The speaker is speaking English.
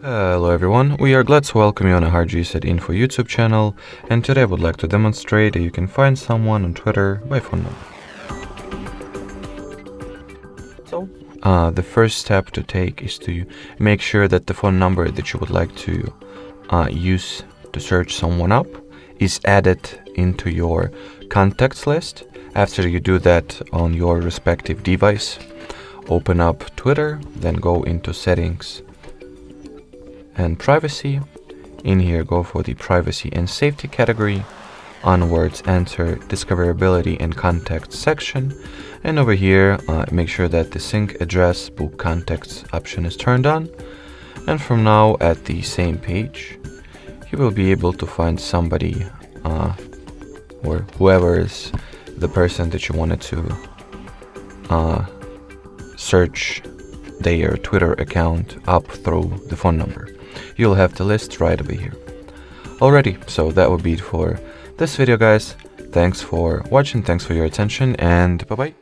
Hello everyone, we are glad to welcome you on a HardReset.Info YouTube channel, and today I would like to demonstrate that you can find someone on Twitter by phone number. So, the first step to take is to make sure that the phone number that you would like to use to search someone up is added into your contacts list. After you do that on your respective device, open up Twitter, then go into settings and privacy. In here, go for the privacy and safety category. Onwards, enter discoverability and contacts section, and over here make sure that the sync address book contacts option is turned on. And from now, at the same page, you will be able to find somebody or whoever is the person that you wanted to search their Twitter account up through the phone number. You'll have the list right over here. Alrighty, so that would be it for this video, guys. Thanks for watching, thanks for your attention, and bye-bye.